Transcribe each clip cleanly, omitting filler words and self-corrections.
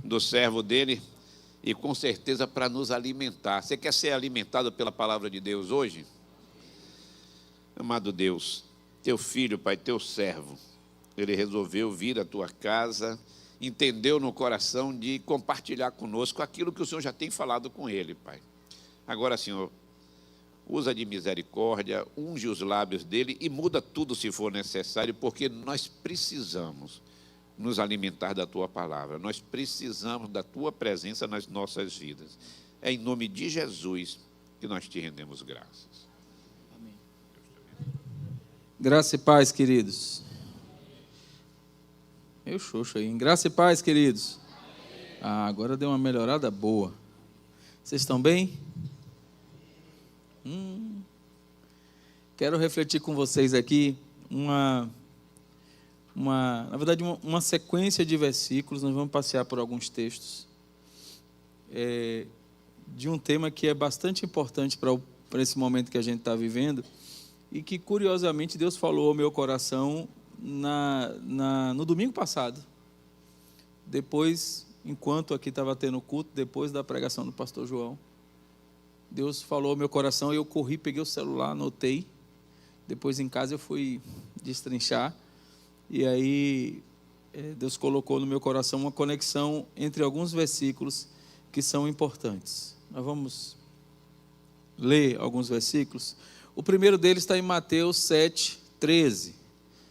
do servo dele e com certeza para nos alimentar. Você quer ser alimentado pela palavra de Deus hoje? Amado Deus, teu filho, Pai, teu servo, ele resolveu vir à tua casa, entendeu no coração de compartilhar conosco aquilo que o Senhor já tem falado com ele, Pai. Agora, Senhor, usa de misericórdia, unge os lábios dele e muda tudo se for necessário, porque nós precisamos nos alimentar da tua palavra, nós precisamos da tua presença nas nossas vidas. É em nome de Jesus que nós te rendemos graças. Amém. Graça e paz, queridos. Eu xoxo aí, hein? Graça e paz, queridos. Agora deu uma melhorada boa. Vocês estão bem? Quero refletir com vocês aqui uma sequência de versículos. Nós vamos passear por alguns textos de um tema que é bastante importante para esse momento que a gente está vivendo e que, curiosamente, Deus falou ao meu coração no domingo passado, depois, enquanto aqui estava tendo culto, depois da pregação do pastor João. Deus falou ao meu coração e eu corri, peguei o celular, anotei. Depois em casa eu fui destrinchar. E aí Deus colocou no meu coração uma conexão entre alguns versículos que são importantes. Nós vamos ler alguns versículos. O primeiro deles está em Mateus 7:13.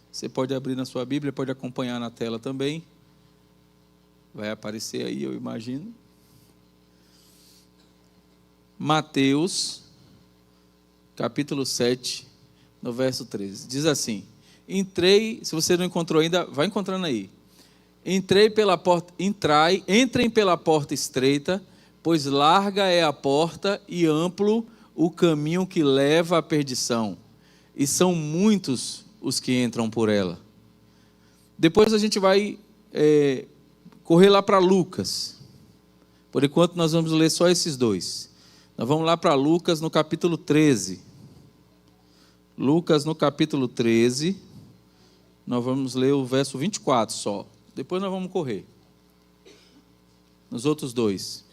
Você pode abrir na sua Bíblia, pode acompanhar na tela também. Vai aparecer aí, eu imagino. Mateus, capítulo 7, no verso 13. Diz assim: entrei, se você não encontrou ainda, vai encontrando aí. Entrem pela porta estreita, pois larga é a porta e amplo o caminho que leva à perdição, e são muitos os que entram por ela. Depois a gente vai correr lá para Lucas. Por enquanto nós vamos ler só esses dois. Nós vamos lá para Lucas no capítulo 13. Lucas no capítulo 13, nós vamos ler o verso 24 só. Depois nós vamos correr nos outros dois.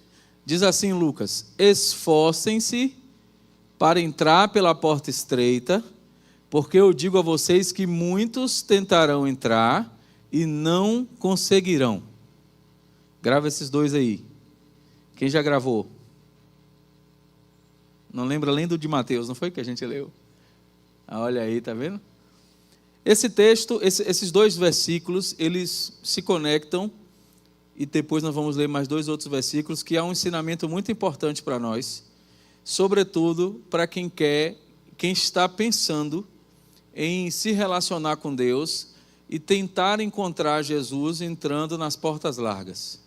Diz assim Lucas: esforcem-se para entrar pela porta estreita, porque eu digo a vocês que muitos tentarão entrar e não conseguirão. Grava esses dois aí. Quem já gravou? Não lembra além do de Mateus, não foi que a gente leu? Olha aí, tá vendo? Esse texto, esses dois versículos, eles se conectam, e depois nós vamos ler mais dois outros versículos, que há um ensinamento muito importante para nós, sobretudo para quem está pensando em se relacionar com Deus e tentar encontrar Jesus entrando nas portas largas.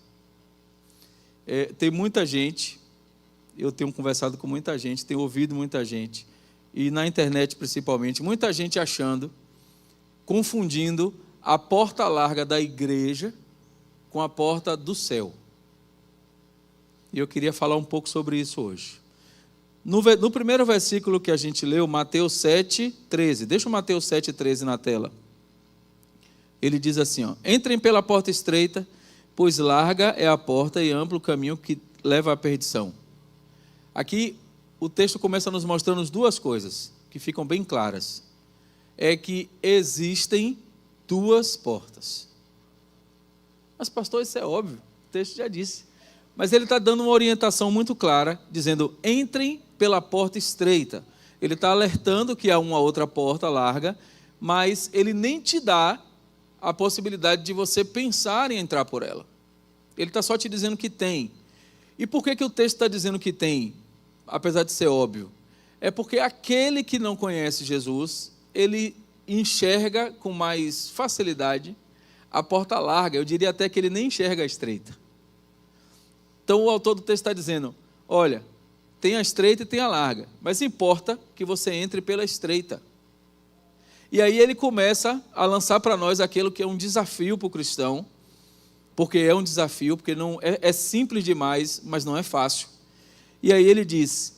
Tem muita gente, eu tenho conversado com muita gente, tenho ouvido muita gente, e na internet principalmente, muita gente confundindo a porta larga da igreja com a porta do céu. E eu queria falar um pouco sobre isso hoje. No primeiro versículo que a gente leu, Mateus 7:13, deixa o Mateus 7:13 na tela. Ele diz assim, entrem pela porta estreita, pois larga é a porta e amplo o caminho que leva à perdição. Aqui o texto começa nos mostrando duas coisas que ficam bem claras. É que existem duas portas. Mas pastor, isso é óbvio, o texto já disse. Mas ele está dando uma orientação muito clara, dizendo, entrem pela porta estreita. Ele está alertando que há uma outra porta larga, mas ele nem te dá a possibilidade de você pensar em entrar por ela. Ele está só te dizendo que tem. E por que o texto está dizendo que tem, apesar de ser óbvio? É porque aquele que não conhece Jesus, ele enxerga com mais facilidade a porta larga. Eu diria até que ele nem enxerga a estreita. Então o autor do texto está dizendo, olha, tem a estreita e tem a larga, mas importa que você entre pela estreita. E aí ele começa a lançar para nós aquilo que é um desafio para o cristão, porque é um desafio, porque não é simples demais, mas não é fácil. E aí ele diz,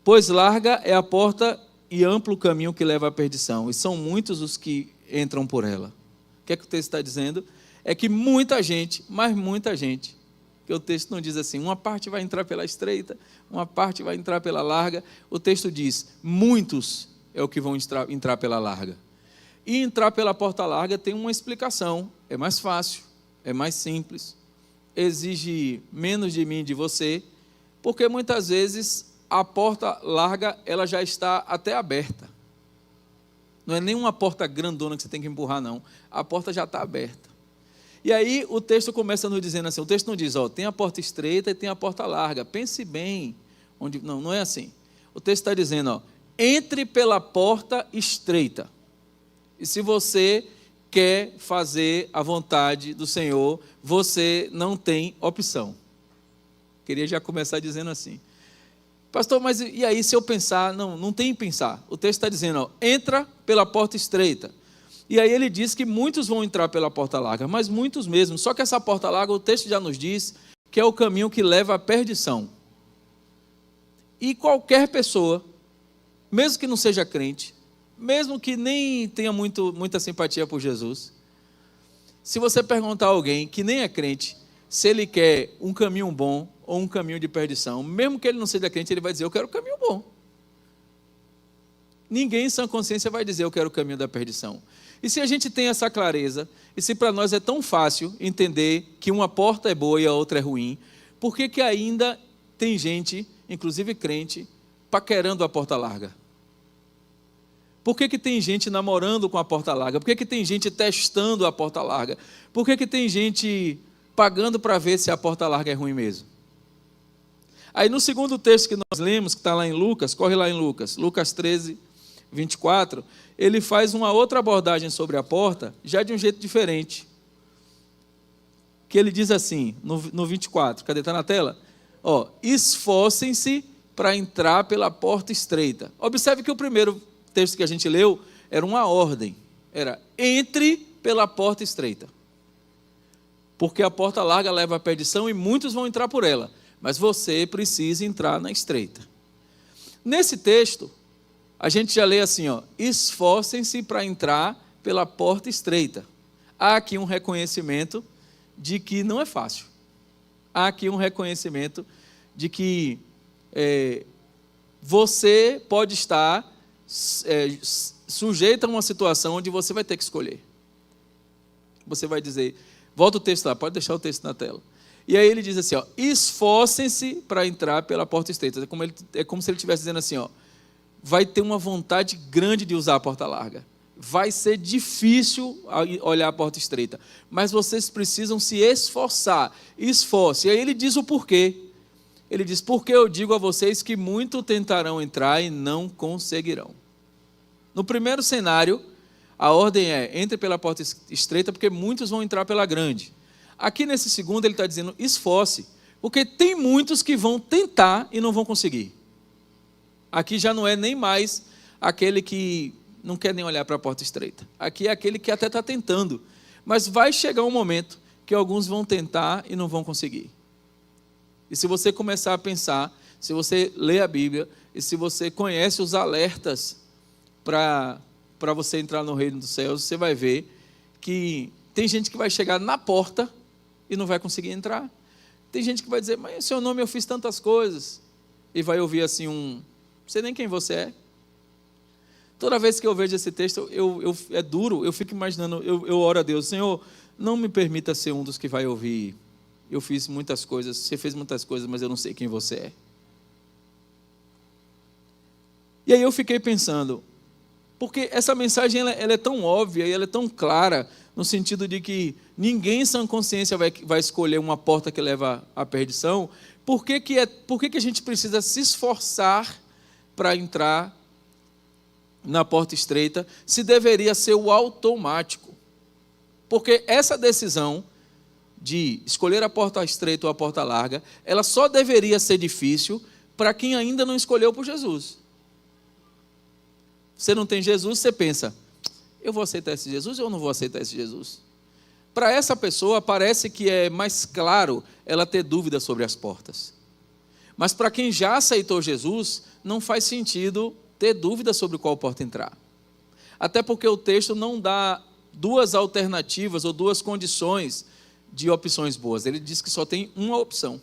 pois larga é a porta e amplo o caminho que leva à perdição, e são muitos os que entram por ela. O que é que o texto está dizendo? é que muita gente, mas muita gente, que o texto não diz assim, uma parte vai entrar pela estreita, uma parte vai entrar pela larga. O texto diz, muitos é o que vão entrar pela larga. E entrar pela porta larga tem uma explicação, é mais fácil, é mais simples, exige menos de mim e de você, porque muitas vezes a porta larga ela já está até aberta. Não é nenhuma porta grandona que você tem que empurrar, não. A porta já está aberta. E aí o texto começa nos dizendo assim, o texto não diz, ó, tem a porta estreita e tem a porta larga. Pense bem. Não é assim. O texto está dizendo, ó, entre pela porta estreita. E se você quer fazer a vontade do Senhor, você não tem opção. Queria já começar dizendo assim. Pastor, mas e aí se eu pensar? Não tem que pensar. O texto está dizendo, ó, entra pela porta estreita. E aí ele diz que muitos vão entrar pela porta larga, mas muitos mesmo. Só que essa porta larga, o texto já nos diz que é o caminho que leva à perdição. E qualquer pessoa, mesmo que não seja crente, mesmo que nem tenha muita simpatia por Jesus, se você perguntar a alguém que nem é crente, se ele quer um caminho bom ou um caminho de perdição, mesmo que ele não seja crente, ele vai dizer, eu quero o caminho bom. Ninguém em sã consciência vai dizer, eu quero o caminho da perdição. E se a gente tem essa clareza, e se para nós é tão fácil entender que uma porta é boa e a outra é ruim, por que ainda tem gente, inclusive crente, paquerando a porta larga? Por que tem gente namorando com a porta larga? Por que tem gente testando a porta larga? Por que tem gente pagando para ver se a porta larga é ruim mesmo? Aí no segundo texto que nós lemos, que está lá em Lucas, corre lá em Lucas 13, 24, ele faz uma outra abordagem sobre a porta, já de um jeito diferente. Que ele diz assim, no 24, cadê? Está na tela? Ó, esforcem-se para entrar pela porta estreita. Observe que o primeiro texto que a gente leu era uma ordem, era entre pela porta estreita. Porque a porta larga leva à perdição e muitos vão entrar por ela. Mas você precisa entrar na estreita. Nesse texto, a gente já lê assim, ó, esforcem-se para entrar pela porta estreita. Há aqui um reconhecimento de que não é fácil. Há aqui um reconhecimento de que você pode estar sujeito a uma situação onde você vai ter que escolher. Você vai dizer, volta o texto lá, pode deixar o texto na tela. E aí ele diz assim, ó, esforcem-se para entrar pela porta estreita. É como se ele estivesse dizendo assim, ó, vai ter uma vontade grande de usar a porta larga. Vai ser difícil olhar a porta estreita. Mas vocês precisam se esforçar. Esforce. E aí ele diz o porquê. Ele diz, porque eu digo a vocês que muito tentarão entrar e não conseguirão. No primeiro cenário, a ordem é, entre pela porta estreita, porque muitos vão entrar pela grande. Aqui nesse segundo ele está dizendo, esforce, porque tem muitos que vão tentar e não vão conseguir. Aqui já não é nem mais aquele que não quer nem olhar para a porta estreita. Aqui é aquele que até está tentando, mas vai chegar um momento que alguns vão tentar e não vão conseguir. E se você começar a pensar, se você lê a Bíblia, e se você conhece os alertas para você entrar no reino dos céus, você vai ver que tem gente que vai chegar na porta e não vai conseguir entrar. Tem gente que vai dizer, mas em seu nome eu fiz tantas coisas. E vai ouvir assim não sei nem quem você é. Toda vez que eu vejo esse texto, é duro, eu fico imaginando, eu oro a Deus, Senhor, não me permita ser um dos que vai ouvir, eu fiz muitas coisas, você fez muitas coisas, mas eu não sei quem você é. E aí eu fiquei pensando, porque essa mensagem ela é tão óbvia e ela é tão clara, no sentido de que ninguém em sã consciência vai escolher uma porta que leva à perdição. Por que a gente precisa se esforçar para entrar na porta estreita, se deveria ser o automático? Porque essa decisão de escolher a porta estreita ou a porta larga, ela só deveria ser difícil para quem ainda não escolheu por Jesus. Você não tem Jesus, você pensa, eu vou aceitar esse Jesus ou eu não vou aceitar esse Jesus? Para essa pessoa, parece que é mais claro ela ter dúvida sobre as portas. Mas para quem já aceitou Jesus, não faz sentido ter dúvida sobre qual porta entrar. Até porque o texto não dá duas alternativas ou duas condições de opções boas. Ele diz que só tem uma opção.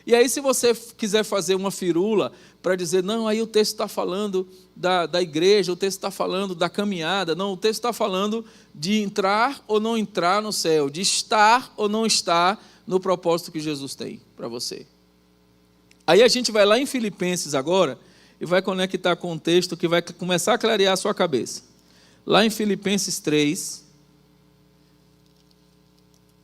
E aí, se você quiser fazer uma firula para dizer, não, aí o texto está falando da igreja, o texto está falando da caminhada, não, o texto está falando de entrar ou não entrar no céu, de estar ou não estar no propósito que Jesus tem para você. Aí a gente vai lá em Filipenses agora e vai conectar com um texto que vai começar a clarear a sua cabeça. Lá em Filipenses 3,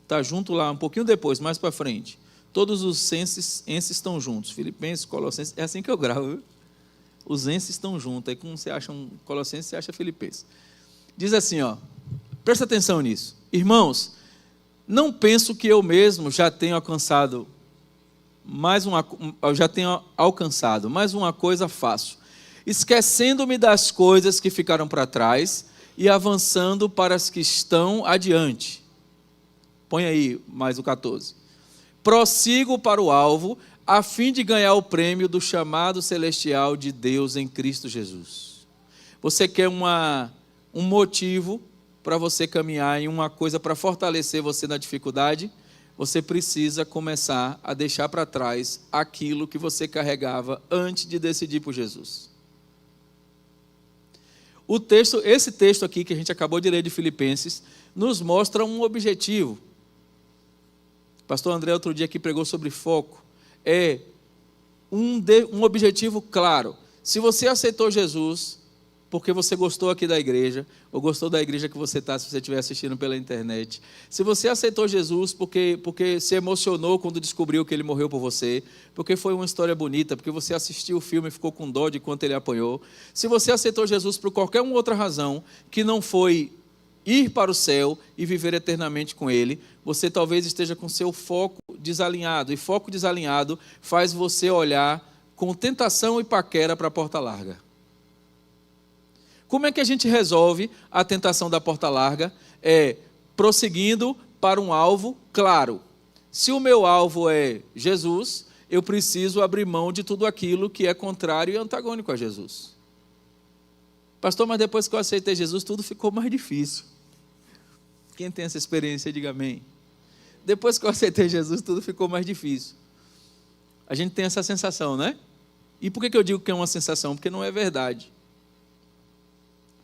está junto lá, um pouquinho depois, mais para frente. Todos os enses estão juntos. Filipenses, Colossenses, é assim que eu gravo, viu? Os enses estão juntos. Aí como você acha um Colossenses, você acha Filipenses. Diz assim, ó, presta atenção nisso. Irmãos, não penso que eu mesmo já tenho alcançado mais uma coisa faço, esquecendo-me das coisas que ficaram para trás e avançando para as que estão adiante. Põe aí mais o 14. Prossigo para o alvo, a fim de ganhar o prêmio do chamado celestial de Deus em Cristo Jesus. Você quer um motivo para você caminhar em uma coisa para fortalecer você na dificuldade? Você precisa começar a deixar para trás aquilo que você carregava antes de decidir por Jesus. Esse texto aqui que a gente acabou de ler de Filipenses, nos mostra um objetivo. O pastor André outro dia aqui pregou sobre foco. É um objetivo claro. Se você aceitou Jesus porque você gostou aqui da igreja, ou gostou da igreja que você está, se você estiver assistindo pela internet. Se você aceitou Jesus porque se emocionou quando descobriu que ele morreu por você, porque foi uma história bonita, porque você assistiu o filme e ficou com dó de quanto ele apanhou. Se você aceitou Jesus por qualquer outra razão, que não foi ir para o céu e viver eternamente com ele, você talvez esteja com seu foco desalinhado, e foco desalinhado faz você olhar com tentação e paquera para a porta larga. Como é que a gente resolve a tentação da porta larga? Prosseguindo para um alvo claro. Se o meu alvo é Jesus, eu preciso abrir mão de tudo aquilo que é contrário e antagônico a Jesus. Pastor, mas depois que eu aceitei Jesus, tudo ficou mais difícil. Quem tem essa experiência, diga amém. Depois que eu aceitei Jesus, tudo ficou mais difícil. A gente tem essa sensação, né? E por que eu digo que é uma sensação? Porque não é verdade.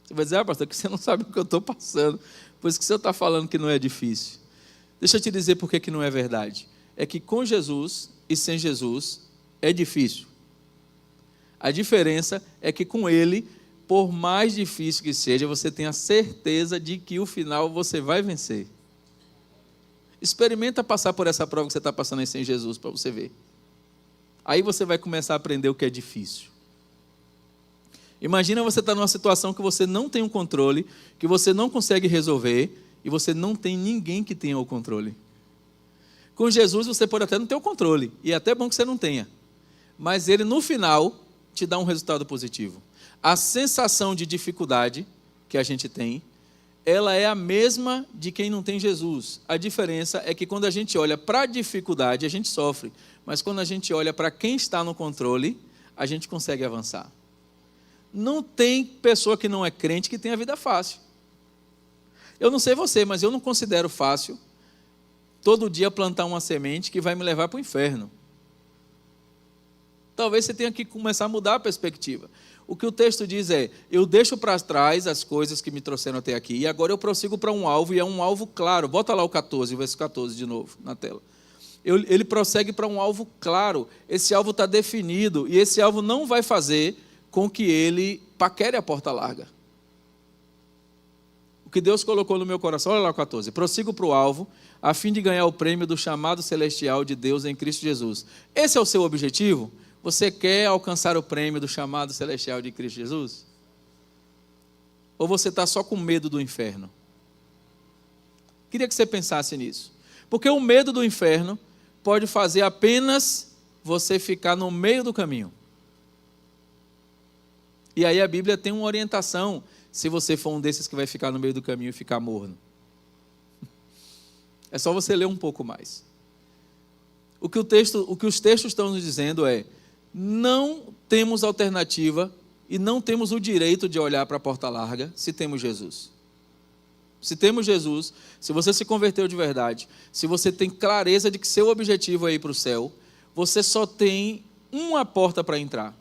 Você vai dizer, pastor, que você não sabe o que eu estou passando, pois que você está falando que não é difícil. Deixa eu te dizer por que não é verdade. É que com Jesus e sem Jesus é difícil. A diferença é que com Ele, por mais difícil que seja, você tem a certeza de que o final você vai vencer. Experimenta passar por essa prova que você está passando aí sem Jesus, para você ver. Aí você vai começar a aprender o que é difícil. Imagina você estar numa situação que você não tem um controle, que você não consegue resolver, e você não tem ninguém que tenha o controle. Com Jesus você pode até não ter o controle, e é até bom que você não tenha. Mas Ele no final te dá um resultado positivo. A sensação de dificuldade que a gente tem, ela é a mesma de quem não tem Jesus. A diferença é que quando a gente olha para a dificuldade, a gente sofre. Mas quando a gente olha para quem está no controle, a gente consegue avançar. Não tem pessoa que não é crente que tenha vida fácil. Eu não sei você, mas eu não considero fácil todo dia plantar uma semente que vai me levar para o inferno. Talvez você tenha que começar a mudar a perspectiva. O que o texto diz é, eu deixo para trás as coisas que me trouxeram até aqui, e agora eu prossigo para um alvo, e é um alvo claro. Bota lá o 14, o verso 14 de novo na tela. Ele prossegue para um alvo claro. Esse alvo está definido, e esse alvo não vai fazer com que ele paquere a porta larga. O que Deus colocou no meu coração, olha lá o 14. Prossigo para o alvo, a fim de ganhar o prêmio do chamado celestial de Deus em Cristo Jesus. Esse é o seu objetivo? Você quer alcançar o prêmio do chamado celestial de Cristo Jesus? Ou você está só com medo do inferno? Queria que você pensasse nisso. Porque o medo do inferno pode fazer apenas você ficar no meio do caminho. E aí a Bíblia tem uma orientação, se você for um desses que vai ficar no meio do caminho e ficar morno. É só você ler um pouco mais. O que os textos estão nos dizendo é, não temos alternativa e não temos o direito de olhar para a porta larga se temos Jesus. se temos Jesus, se você se converteu de verdade, se você tem clareza de que seu objetivo é ir para o céu, você só tem uma porta para entrar.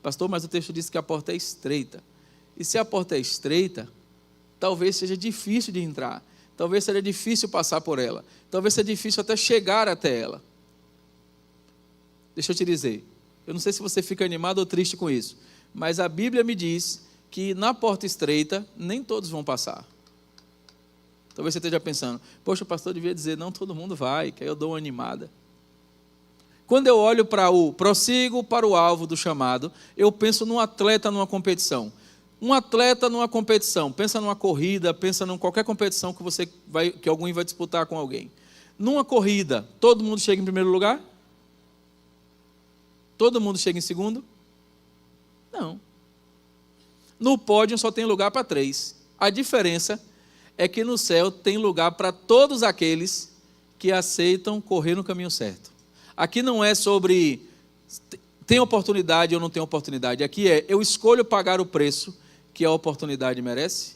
Pastor, mas o texto diz que a porta é estreita. E se a porta é estreita, talvez seja difícil de entrar. Talvez seja difícil passar por ela. Talvez seja difícil até chegar até ela. Deixa eu te dizer, eu não sei se você fica animado ou triste com isso, mas a Bíblia me diz que na porta estreita, nem todos vão passar. Talvez você esteja pensando, poxa, o pastor devia dizer, não, todo mundo vai, que aí eu dou uma animada. Quando eu olho para prossigo para o alvo do chamado, eu penso num atleta numa competição. Um atleta numa competição, pensa numa corrida, pensa em qualquer competição que alguém vai disputar com alguém. Numa corrida, todo mundo chega em primeiro lugar? Todo mundo chega em segundo? Não. No pódio só tem lugar para 3. A diferença é que no céu tem lugar para todos aqueles que aceitam correr no caminho certo. Aqui não é sobre tem oportunidade ou não tem oportunidade. Aqui é eu escolho pagar o preço que a oportunidade merece.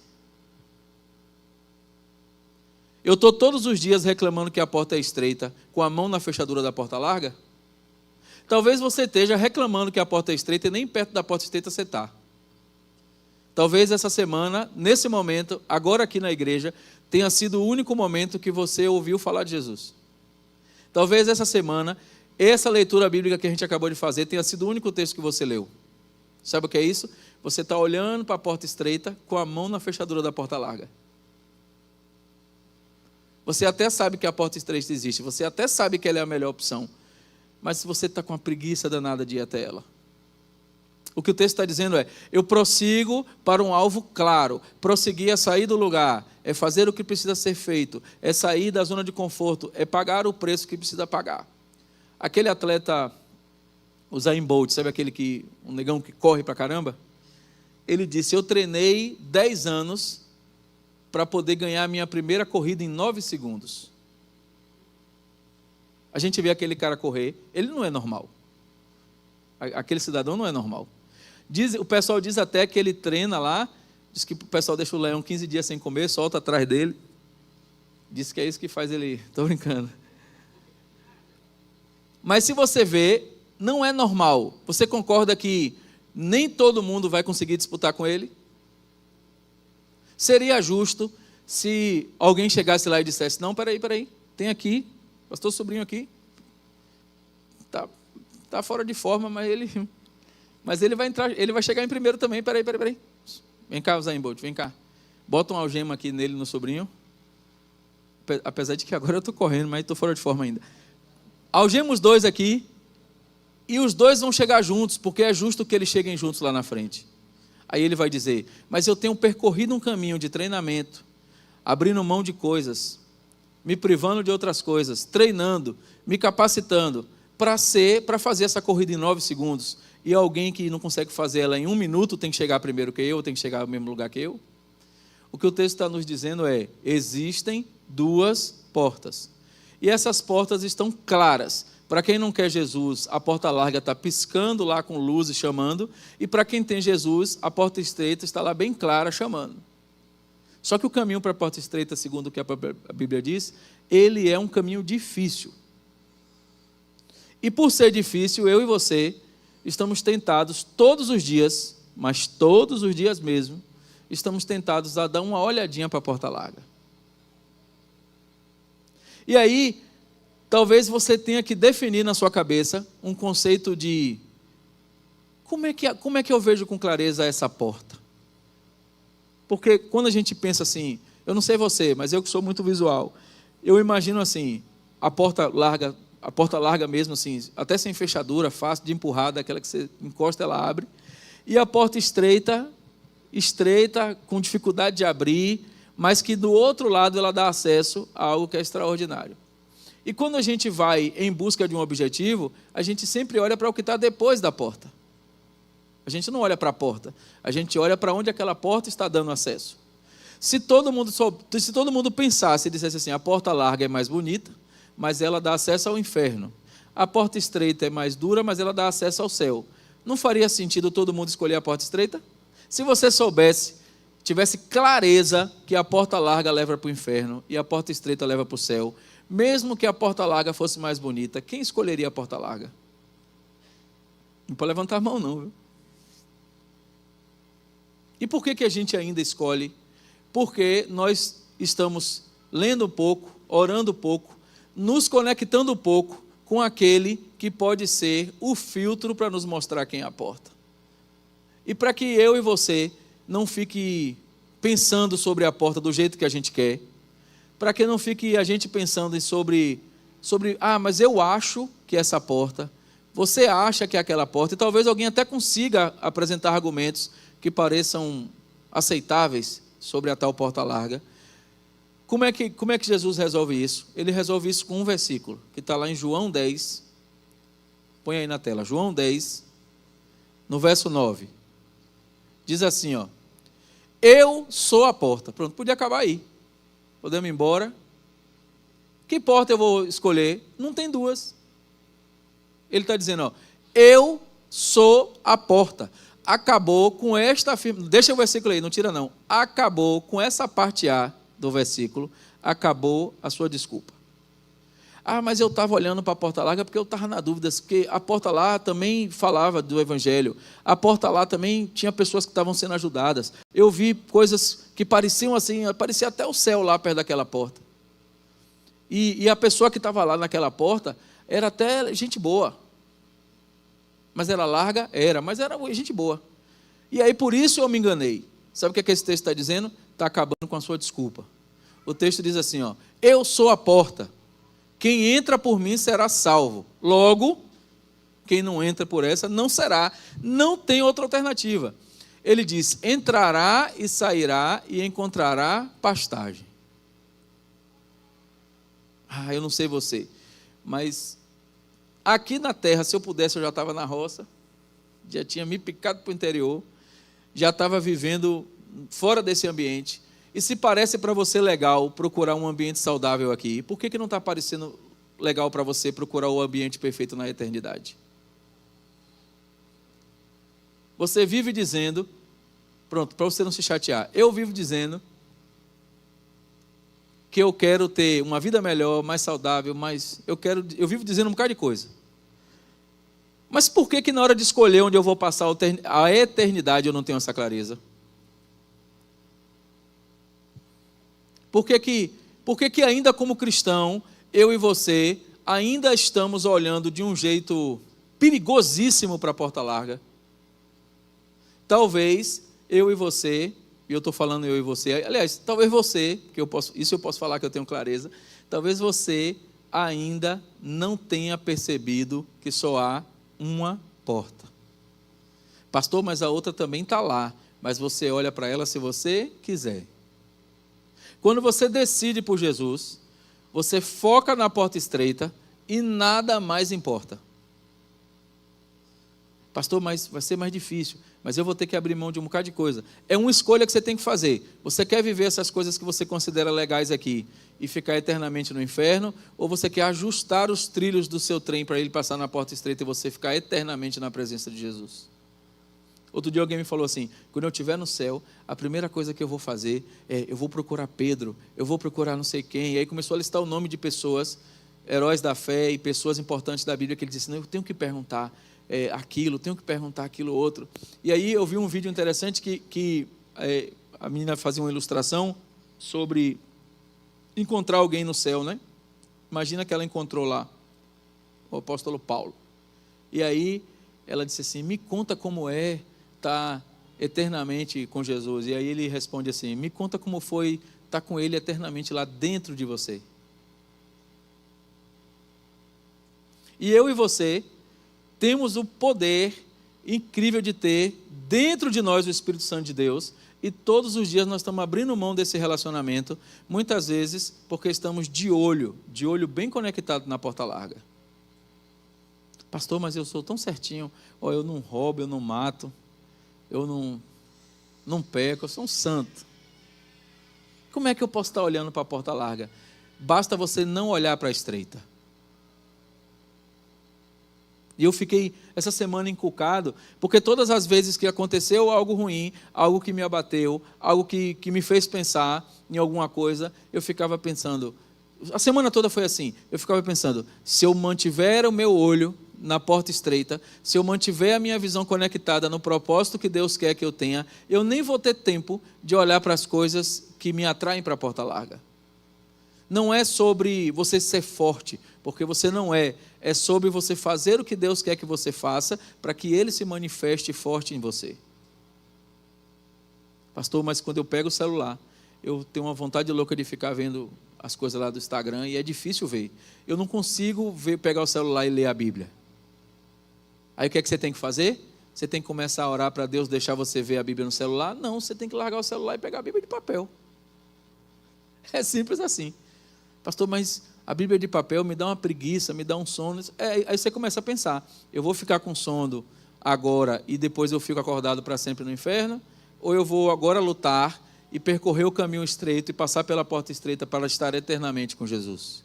Eu estou todos os dias reclamando que a porta é estreita, com a mão na fechadura da porta larga? Talvez você esteja reclamando que a porta é estreita e nem perto da porta estreita você está. Talvez essa semana, nesse momento, agora aqui na igreja, tenha sido o único momento que você ouviu falar de Jesus. Talvez essa semana, essa leitura bíblica que a gente acabou de fazer, tenha sido o único texto que você leu. Sabe o que é isso? Você está olhando para a porta estreita com a mão na fechadura da porta larga. Você até sabe que a porta estreita existe, você até sabe que ela é a melhor opção, mas se você está com a preguiça danada de ir até ela. O que o texto está dizendo é, eu prossigo para um alvo claro, prosseguir é sair do lugar, é fazer o que precisa ser feito, é sair da zona de conforto, é pagar o preço que precisa pagar. Aquele atleta, o Usain Bolt, sabe um negão que corre pra caramba? Ele disse, eu treinei 10 anos para poder ganhar a minha primeira corrida em 9 segundos. A gente vê aquele cara correr, ele não é normal. Aquele cidadão não é normal. O pessoal diz até que ele treina lá, diz que o pessoal deixa o leão 15 dias sem comer, solta atrás dele. Diz que é isso que faz ele... Estou brincando. Mas se você vê, não é normal. Você concorda que nem todo mundo vai conseguir disputar com ele? Seria justo se alguém chegasse lá e dissesse, não, peraí, tem aqui, pastor sobrinho aqui, está fora de forma, mas ele vai entrar, ele vai chegar em primeiro também, peraí. Vem cá, Usain Bolt, vem cá. Bota uma algema aqui nele, no sobrinho. Apesar de que agora eu estou correndo, mas estou fora de forma ainda. Algema os dois aqui, e os dois vão chegar juntos, porque é justo que eles cheguem juntos lá na frente. Aí ele vai dizer, mas eu tenho percorrido um caminho de treinamento, abrindo mão de coisas, me privando de outras coisas, treinando, me capacitando, para fazer essa corrida em 9 segundos. E alguém que não consegue fazer ela em 1 minuto tem que chegar primeiro que eu, tem que chegar no mesmo lugar que eu. O que o texto está nos dizendo é, existem 2 portas. E essas portas estão claras. Para quem não quer Jesus, a porta larga está piscando lá com luz e chamando. E para quem tem Jesus, a porta estreita está lá bem clara chamando. Só que o caminho para a porta estreita, segundo o que a Bíblia diz, ele é um caminho difícil. E por ser difícil, eu e você estamos tentados todos os dias, mas todos os dias mesmo, estamos tentados a dar uma olhadinha para a porta larga. E aí, talvez você tenha que definir na sua cabeça um conceito de como é que eu vejo com clareza essa porta? Porque quando a gente pensa assim, eu não sei você, mas eu que sou muito visual, eu imagino assim, a porta larga mesmo assim, até sem fechadura, fácil de empurrar, daquela que você encosta, ela abre, e a porta estreita, com dificuldade de abrir, mas que do outro lado ela dá acesso a algo que é extraordinário. E quando a gente vai em busca de um objetivo, a gente sempre olha para o que está depois da porta. A gente não olha para a porta, a gente olha para onde aquela porta está dando acesso. Se todo mundo pensasse e dissesse assim, a porta larga é mais bonita, mas ela dá acesso ao inferno. A porta estreita é mais dura, mas ela dá acesso ao céu. Não faria sentido todo mundo escolher a porta estreita? Se você soubesse, tivesse clareza que a porta larga leva para o inferno e a porta estreita leva para o céu, mesmo que a porta larga fosse mais bonita, quem escolheria a porta larga? Não pode levantar a mão não, viu? E por que a gente ainda escolhe? Porque nós estamos lendo pouco, orando pouco, nos conectando pouco com aquele que pode ser o filtro para nos mostrar quem é a porta. E para que eu e você não fique pensando sobre a porta do jeito que a gente quer, para que não fique a gente pensando sobre, mas eu acho que essa porta, você acha que é aquela porta, e talvez alguém até consiga apresentar argumentos que pareçam aceitáveis sobre a tal porta larga. Como é que Jesus resolve isso? Ele resolve isso com um versículo, que está lá em João 10, põe aí na tela, João 10, no verso 9, diz assim, ó, eu sou a porta. Pronto, podia acabar aí, podemos ir embora. Que porta eu vou escolher? Não tem duas. Ele está dizendo, ó, eu sou a porta. Acabou com esta afirmação, deixa o versículo aí, não tira não. Acabou com essa parte A do versículo, acabou a sua desculpa. Mas eu estava olhando para a porta larga porque eu estava na dúvida, porque a porta lá também falava do evangelho, a porta lá também tinha pessoas que estavam sendo ajudadas. Eu vi coisas que pareciam assim, parecia até o céu lá perto daquela porta. E a pessoa que estava lá naquela porta era até gente boa. Mas era larga? Era, mas era gente boa. E aí por isso eu me enganei. Sabe o que esse texto está dizendo? Está acabando com a sua desculpa. O texto diz assim, ó, eu sou a porta. Quem entra por mim será salvo. Logo, quem não entra por essa não será. Não tem outra alternativa. Ele diz, entrará e sairá e encontrará pastagem. Eu não sei você, mas aqui na terra, se eu pudesse, eu já estava na roça, já tinha me picado para o interior, já estava vivendo fora desse ambiente. E se parece para você legal procurar um ambiente saudável aqui, por que não está parecendo legal para você procurar o ambiente perfeito na eternidade? Você vive dizendo, pronto, para você não se chatear, eu vivo dizendo que eu quero ter uma vida melhor, mais saudável, eu vivo dizendo um bocado de coisa. Mas por que na hora de escolher onde eu vou passar a eternidade eu não tenho essa clareza? Por que ainda como cristão, eu e você, ainda estamos olhando de um jeito perigosíssimo para a porta larga? Talvez eu e você, e eu estou falando eu e você, aliás, talvez você, isso eu posso falar que eu tenho clareza, talvez você ainda não tenha percebido que só há uma porta. Pastor, mas a outra também está lá, mas você olha para ela se você quiser. Quando você decide por Jesus, você foca na porta estreita e nada mais importa. Pastor, mas vai ser mais difícil, mas eu vou ter que abrir mão de um bocado de coisa. É uma escolha que você tem que fazer. Você quer viver essas coisas que você considera legais aqui e ficar eternamente no inferno, ou você quer ajustar os trilhos do seu trem para ele passar na porta estreita e você ficar eternamente na presença de Jesus? Outro dia alguém me falou assim, quando eu estiver no céu, a primeira coisa que eu vou fazer eu vou procurar Pedro, eu vou procurar não sei quem, e aí começou a listar o nome de pessoas, heróis da fé e pessoas importantes da Bíblia, que ele disse, não, eu tenho que perguntar aquilo, tenho que perguntar aquilo outro. E aí eu vi um vídeo interessante que a menina fazia uma ilustração sobre encontrar alguém no céu, né? Imagina que ela encontrou lá o apóstolo Paulo. E aí ela disse assim, me conta como é estar eternamente com Jesus. E aí ele responde assim, me conta como foi estar com ele eternamente lá dentro de você. E eu e você temos o poder incrível de ter dentro de nós o Espírito Santo de Deus, e todos os dias nós estamos abrindo mão desse relacionamento, muitas vezes porque estamos de olho bem conectado na porta larga. Pastor, mas eu sou tão certinho, eu não roubo, eu não mato, eu não peco, eu sou um santo. Como é que eu posso estar olhando para a porta larga? Basta você não olhar para a estreita. E eu fiquei essa semana encucado, porque todas as vezes que aconteceu algo ruim, algo que me abateu, algo que me fez pensar em alguma coisa, eu ficava pensando, a semana toda foi assim, eu ficava pensando, se eu mantiver o meu olho na porta estreita, se eu mantiver a minha visão conectada no propósito que Deus quer que eu tenha, eu nem vou ter tempo de olhar para as coisas que me atraem para a porta larga. Não é sobre você ser forte, porque você não é. É sobre você fazer o que Deus quer que você faça, para que Ele se manifeste forte em você. Pastor, mas quando eu pego o celular, eu tenho uma vontade louca de ficar vendo as coisas lá do Instagram, e é difícil ver. Eu não consigo pegar o celular e ler a Bíblia. Aí o que é que você tem que fazer? Você tem que começar a orar para Deus deixar você ver a Bíblia no celular? Não, você tem que largar o celular e pegar a Bíblia de papel. É simples assim. Pastor, mas a Bíblia de papel me dá uma preguiça, me dá um sono. Aí você começa a pensar, eu vou ficar com sono agora e depois eu fico acordado para sempre no inferno? Ou eu vou agora lutar e percorrer o caminho estreito e passar pela porta estreita para estar eternamente com Jesus?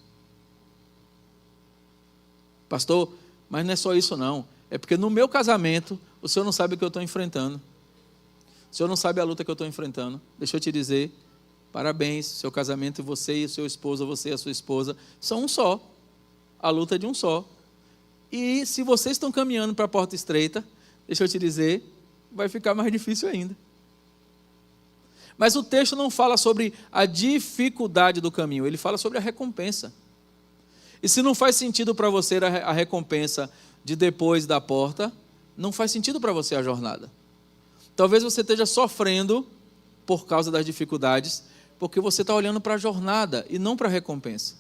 Pastor, mas não é só isso não. É porque no meu casamento, o senhor não sabe o que eu estou enfrentando. O senhor não sabe a luta que eu estou enfrentando. Deixa eu te dizer, parabéns, seu casamento, você e o seu esposo, você e a sua esposa, são um só. A luta é de um só. E se vocês estão caminhando para a porta estreita, deixa eu te dizer, vai ficar mais difícil ainda. Mas o texto não fala sobre a dificuldade do caminho, ele fala sobre a recompensa. E se não faz sentido para você a recompensa de depois da porta, não faz sentido para você a jornada. Talvez você esteja sofrendo por causa das dificuldades, porque você está olhando para a jornada e não para a recompensa.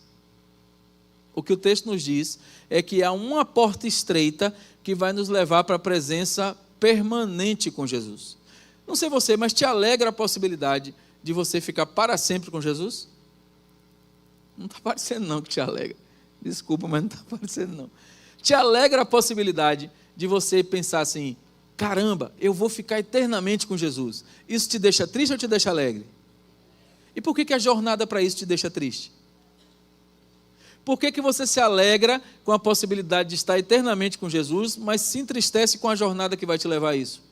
O que o texto nos diz é que há uma porta estreita que vai nos levar para a presença permanente com Jesus. Não sei você, mas te alegra a possibilidade de você ficar para sempre com Jesus? Não está parecendo não que te alegra. Desculpa, mas não está parecendo não. Te alegra a possibilidade de você pensar assim, caramba, eu vou ficar eternamente com Jesus. Isso te deixa triste ou te deixa alegre? E por que a jornada para isso te deixa triste? Por que você se alegra com a possibilidade de estar eternamente com Jesus, mas se entristece com a jornada que vai te levar a isso?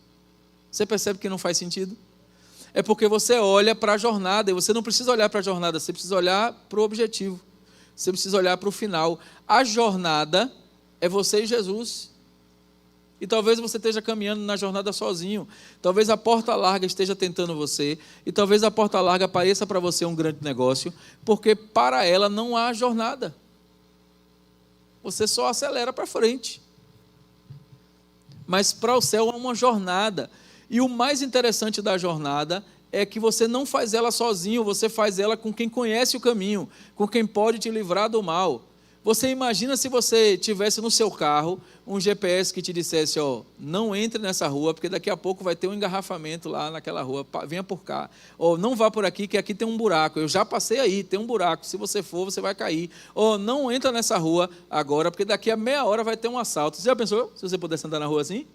Você percebe que não faz sentido? É porque você olha para a jornada, e você não precisa olhar para a jornada, você precisa olhar para o objetivo. Você precisa olhar para o final. A jornada é você e Jesus. E talvez você esteja caminhando na jornada sozinho. Talvez a porta larga esteja tentando você. E talvez a porta larga pareça para você um grande negócio, porque para ela não há jornada. Você só acelera para frente. Mas para o céu há uma jornada. E o mais interessante da jornada é que você não faz ela sozinho, você faz ela com quem conhece o caminho, com quem pode te livrar do mal. Você imagina se você tivesse no seu carro um GPS que te dissesse, ó, não entre nessa rua, porque daqui a pouco vai ter um engarrafamento lá naquela rua, venha por cá. Ou não vá por aqui, que aqui tem um buraco. Eu já passei aí, tem um buraco, se você for, você vai cair. Ou não entra nessa rua agora, porque daqui a meia hora vai ter um assalto. Você já pensou se você pudesse andar na rua assim?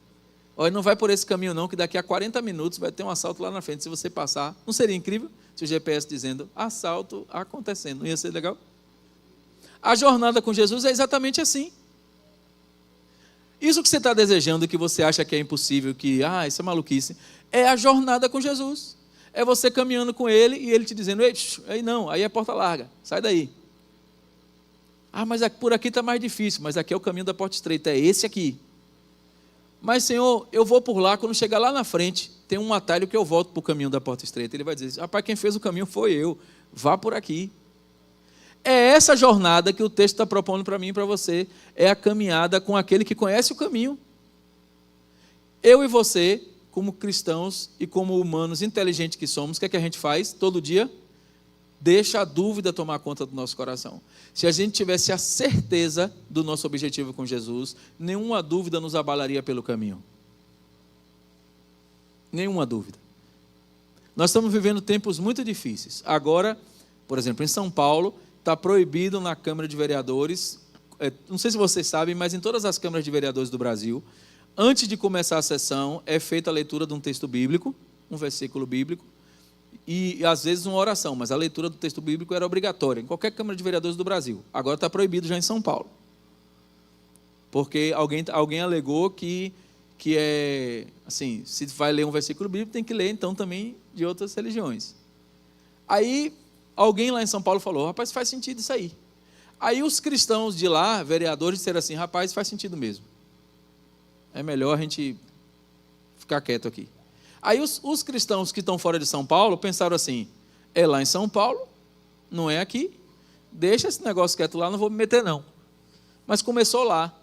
Olha, não vai por esse caminho não, que daqui a 40 minutos vai ter um assalto lá na frente, se você passar. Não seria incrível se o GPS dizendo, assalto acontecendo, não ia ser legal? A jornada com Jesus é exatamente assim. Isso que você está desejando, que você acha que é impossível, que, isso é maluquice, é a jornada com Jesus. É você caminhando com Ele e Ele te dizendo, ei, aí não, aí é porta larga, sai daí. Mas por aqui está mais difícil, mas aqui é o caminho da porta estreita, é esse aqui. Mas, Senhor, eu vou por lá, quando chegar lá na frente, tem um atalho que eu volto para o caminho da porta estreita. Ele vai dizer, rapaz, quem fez o caminho foi eu, vá por aqui. É essa jornada que o texto está propondo para mim e para você, é a caminhada com aquele que conhece o caminho. Eu e você, como cristãos e como humanos inteligentes que somos, o que é que a gente faz todo dia? Deixa a dúvida tomar conta do nosso coração. Se a gente tivesse a certeza do nosso objetivo com Jesus, nenhuma dúvida nos abalaria pelo caminho. Nenhuma dúvida. Nós estamos vivendo tempos muito difíceis. Agora, por exemplo, em São Paulo, está proibido na Câmara de Vereadores, não sei se vocês sabem, mas em todas as câmaras de vereadores do Brasil, antes de começar a sessão, é feita a leitura de um texto bíblico, um versículo bíblico, e às vezes uma oração, mas a leitura do texto bíblico era obrigatória em qualquer Câmara de Vereadores do Brasil. Agora está proibido já em São Paulo. Porque alguém alegou que é, assim, se vai ler um versículo bíblico, tem que ler, então, também de outras religiões. Aí, alguém lá em São Paulo falou, rapaz, faz sentido isso aí. Aí os cristãos de lá, vereadores, disseram assim, rapaz, faz sentido mesmo. É melhor a gente ficar quieto aqui. Aí os cristãos que estão fora de São Paulo pensaram assim, é lá em São Paulo, não é aqui, deixa esse negócio quieto lá, não vou me meter não. Mas começou lá.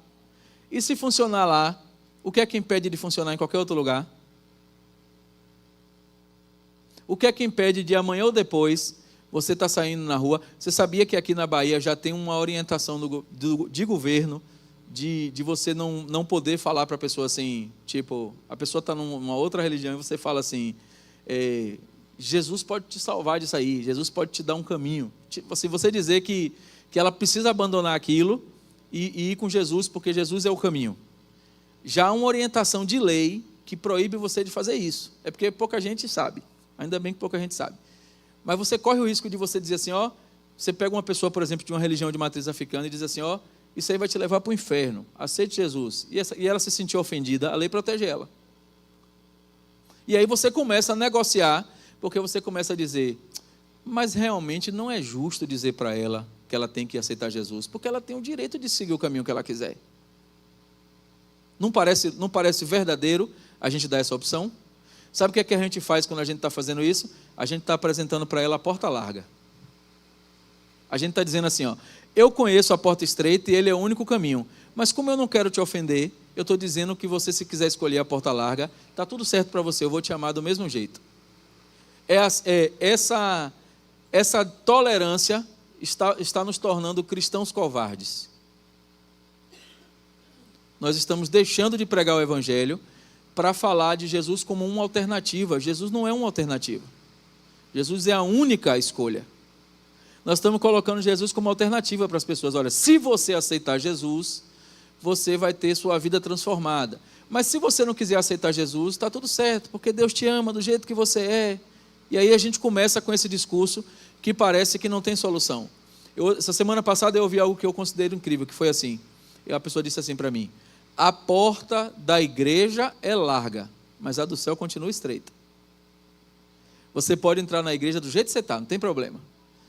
E se funcionar lá, o que é que impede de funcionar em qualquer outro lugar? O que é que impede de amanhã ou depois, você está saindo na rua, você sabia que aqui na Bahia já tem uma orientação de governo, de você não poder falar para a pessoa assim, tipo, a pessoa está numa outra religião e você fala assim, Jesus pode te salvar disso aí, Jesus pode te dar um caminho. Tipo assim, você dizer que ela precisa abandonar aquilo e ir com Jesus, porque Jesus é o caminho. Já há uma orientação de lei que proíbe você de fazer isso. É porque pouca gente sabe, ainda bem que pouca gente sabe. Mas você corre o risco de você dizer assim, ó, você pega uma pessoa, por exemplo, de uma religião de matriz africana e diz assim, ó, isso aí vai te levar para o inferno, aceite Jesus. E ela se sentiu ofendida, a lei protege ela. E aí você começa a negociar, porque você começa a dizer, mas realmente não é justo dizer para ela que ela tem que aceitar Jesus, porque ela tem o direito de seguir o caminho que ela quiser. Não parece verdadeiro a gente dar essa opção? Sabe o que é que a gente faz quando a gente está fazendo isso? A gente está apresentando para ela a porta larga. A gente está dizendo assim, ó, eu conheço a porta estreita e ele é o único caminho, mas como eu não quero te ofender, eu estou dizendo que você, se quiser escolher a porta larga, está tudo certo para você, eu vou te amar do mesmo jeito. Essa tolerância está nos tornando cristãos covardes. Nós estamos deixando de pregar o Evangelho para falar de Jesus como uma alternativa. Jesus não é uma alternativa. Jesus é a única escolha. Nós estamos colocando Jesus como alternativa para as pessoas. Olha, se você aceitar Jesus, você vai ter sua vida transformada. Mas se você não quiser aceitar Jesus, está tudo certo, porque Deus te ama do jeito que você é. E aí a gente começa com esse discurso que parece que não tem solução. Essa semana passada eu ouvi algo que eu considero incrível, que foi assim. A pessoa disse assim para mim, a porta da igreja é larga, mas a do céu continua estreita. Você pode entrar na igreja do jeito que você está, não tem problema.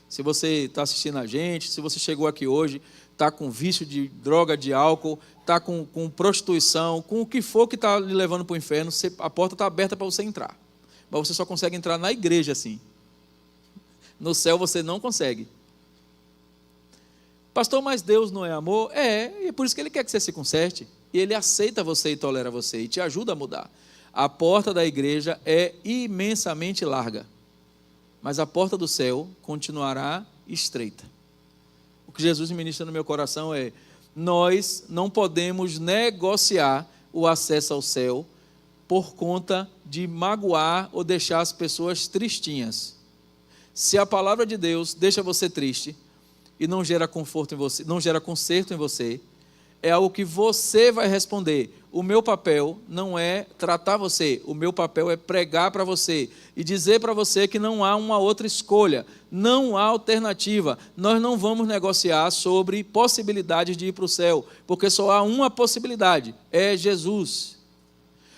Se você está assistindo a gente, se você chegou aqui hoje, está com vício de droga, de álcool, está com prostituição, com o que for que está lhe levando para o inferno, a porta está aberta para você entrar. Mas você só consegue entrar na igreja assim. No céu você não consegue. Pastor, mas Deus não é amor? E é por isso que Ele quer que você se conserte. E Ele aceita você e tolera você e te ajuda a mudar. A porta da igreja é imensamente larga, mas a porta do céu continuará estreita. O que Jesus ministra no meu coração é, nós não podemos negociar o acesso ao céu por conta de magoar ou deixar as pessoas tristinhas. Se a palavra de Deus deixa você triste e não gera conforto em você, não gera conserto em você, é algo que você vai responder. O meu papel não é tratar você, o meu papel é pregar para você e dizer para você que não há uma outra escolha, não há alternativa. Nós não vamos negociar sobre possibilidades de ir para o céu, porque só há uma possibilidade, é Jesus.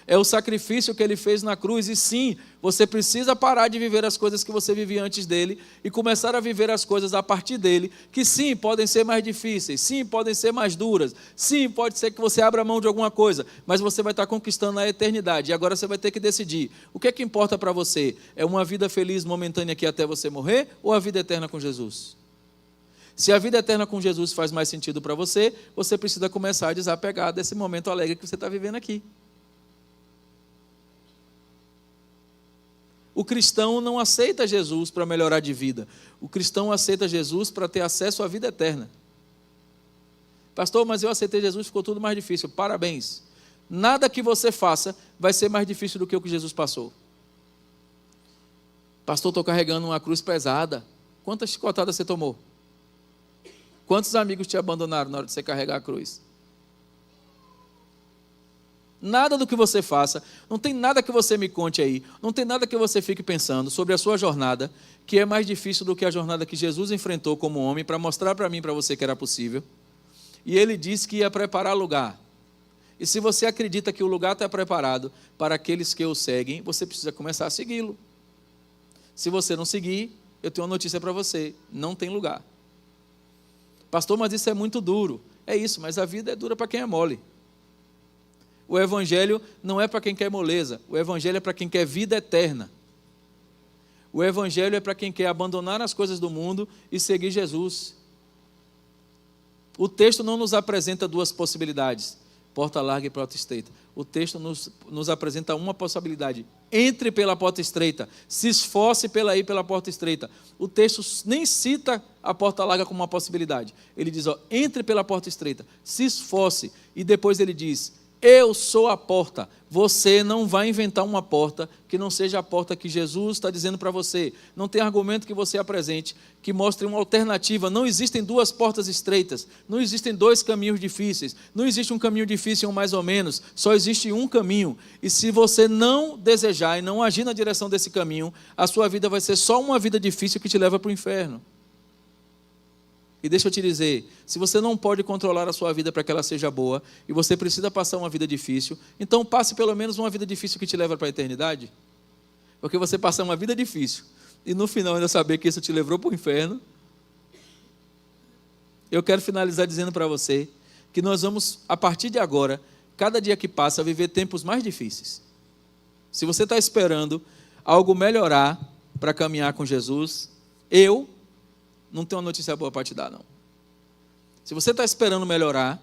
É o sacrifício que Ele fez na cruz. E sim, você precisa parar de viver as coisas que você vivia antes dele e começar a viver as coisas a partir dele, que sim, podem ser mais difíceis, sim, podem ser mais duras, sim, pode ser que você abra mão de alguma coisa, mas você vai estar conquistando a eternidade. E agora você vai ter que decidir, o que é que importa para você? É uma vida feliz momentânea aqui até você morrer ou a vida eterna com Jesus? Se a vida eterna com Jesus faz mais sentido para você, você precisa começar a desapegar desse momento alegre que você está vivendo aqui. O cristão não aceita Jesus para melhorar de vida. O cristão aceita Jesus para ter acesso à vida eterna. Pastor, mas eu aceitei Jesus, ficou tudo mais difícil. Parabéns. Nada que você faça vai ser mais difícil do que o que Jesus passou. Pastor, estou carregando uma cruz pesada. Quantas chicotadas você tomou? Quantos amigos te abandonaram na hora de você carregar a cruz? Nada do que você faça, não tem nada que você me conte aí, não tem nada que você fique pensando sobre a sua jornada, que é mais difícil do que a jornada que Jesus enfrentou como homem, para mostrar para mim e para você que era possível. e ele disse que ia preparar lugar. E se você acredita que o lugar está preparado para aqueles que o seguem, você precisa começar a segui-lo. Se você não seguir, eu tenho uma notícia para você: não tem lugar. Pastor, mas isso é muito duro. É isso, mas a vida é dura para quem é mole. O evangelho não é para quem quer moleza, o evangelho é para quem quer vida eterna. O evangelho é para quem quer abandonar as coisas do mundo e seguir Jesus. O texto não nos apresenta duas possibilidades, porta larga e porta estreita. O texto nos apresenta uma possibilidade: entre pela porta estreita, se esforce pela ir pela porta estreita. O texto nem cita a porta larga como uma possibilidade. Ele diz, entre pela porta estreita, se esforce, e depois ele diz, eu sou a porta. Você não vai inventar uma porta que não seja a porta que Jesus está dizendo para você. Não tem argumento que você apresente que mostre uma alternativa. Não existem duas portas estreitas, não existem dois caminhos difíceis, não existe um caminho difícil ou mais ou menos, só existe um caminho. E se você não desejar e não agir na direção desse caminho, a sua vida vai ser só uma vida difícil que te leva para o inferno. E deixa eu te dizer, se você não pode controlar a sua vida para que ela seja boa, e você precisa passar uma vida difícil, então passe pelo menos uma vida difícil que te leva para a eternidade. Porque você passar uma vida difícil, e no final ainda saber que isso te levou para o inferno. Eu quero finalizar dizendo para você, que nós vamos, a partir de agora, cada dia que passa, viver tempos mais difíceis. Se você está esperando algo melhorar para caminhar com Jesus, eu não tenho uma notícia boa para te dar, não. Se você está esperando melhorar,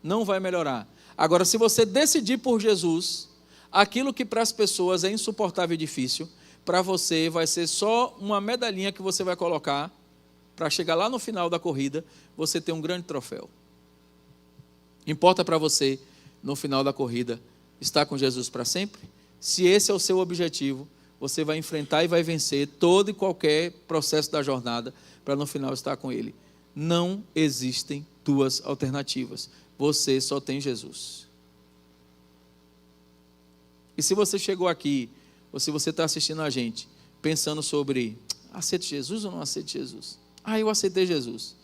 não vai melhorar. Agora, se você decidir por Jesus, aquilo que para as pessoas é insuportável e difícil, para você vai ser só uma medalhinha que você vai colocar para chegar lá no final da corrida, você ter um grande troféu. Importa para você, no final da corrida, estar com Jesus para sempre? Se esse é o seu objetivo, você vai enfrentar e vai vencer todo e qualquer processo da jornada para no final estar com Ele. Não existem duas alternativas. Você só tem Jesus. E se você chegou aqui, ou se você está assistindo a gente, pensando sobre, aceito Jesus ou não aceito Jesus? Eu aceitei Jesus.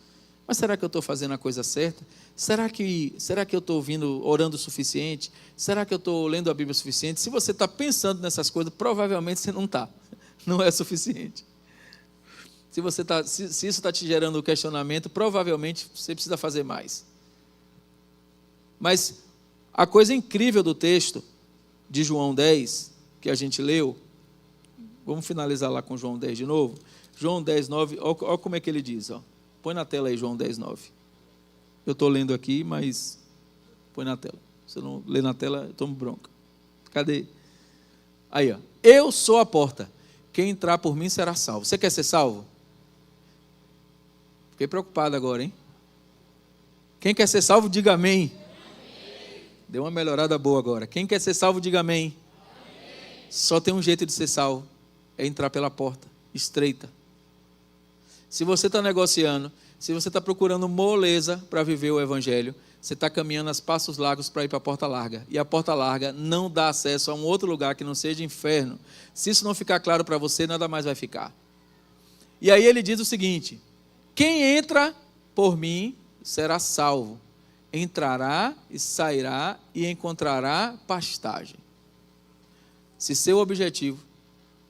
Mas será que eu estou fazendo a coisa certa? Será que eu estou orando o suficiente? Será que eu estou lendo a Bíblia o suficiente? Se você está pensando nessas coisas, provavelmente você não está. Não é suficiente. Se isso está te gerando questionamento, provavelmente você precisa fazer mais. Mas a coisa incrível do texto de João 10, que a gente leu, vamos finalizar lá com João 10 de novo. João 10, 9, olha como é que ele diz, ó. Põe na tela aí, João 10, 9. Eu estou lendo aqui, mas põe na tela. Se eu não ler na tela, eu tomo bronca. Cadê? Aí, ó. Eu sou a porta. Quem entrar por mim será salvo. Você quer ser salvo? Fiquei preocupado agora, hein? Quem quer ser salvo, diga amém. Amém. Deu uma melhorada boa agora. Quem quer ser salvo, diga amém. Amém. Só tem um jeito de ser salvo. É entrar pela porta estreita. Se você está negociando, se você está procurando moleza para viver o Evangelho, você está caminhando a passos largos para ir para a porta larga. E a porta larga não dá acesso a um outro lugar que não seja inferno. Se isso não ficar claro para você, nada mais vai ficar. E aí ele diz o seguinte: quem entra por mim será salvo. Entrará e sairá e encontrará pastagem. Se seu objetivo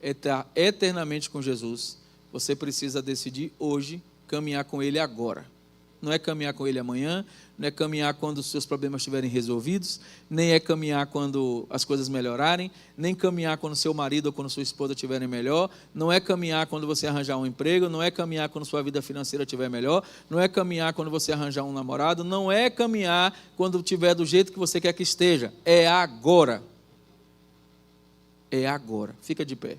é estar eternamente com Jesus, você precisa decidir hoje caminhar com Ele agora. Não é caminhar com Ele amanhã, não é caminhar quando os seus problemas estiverem resolvidos, nem é caminhar quando as coisas melhorarem, nem caminhar quando seu marido ou quando sua esposa estiverem melhor, não é caminhar quando você arranjar um emprego, não é caminhar quando sua vida financeira estiver melhor, não é caminhar quando você arranjar um namorado, não é caminhar quando estiver do jeito que você quer que esteja. É agora. É agora. Fica de pé.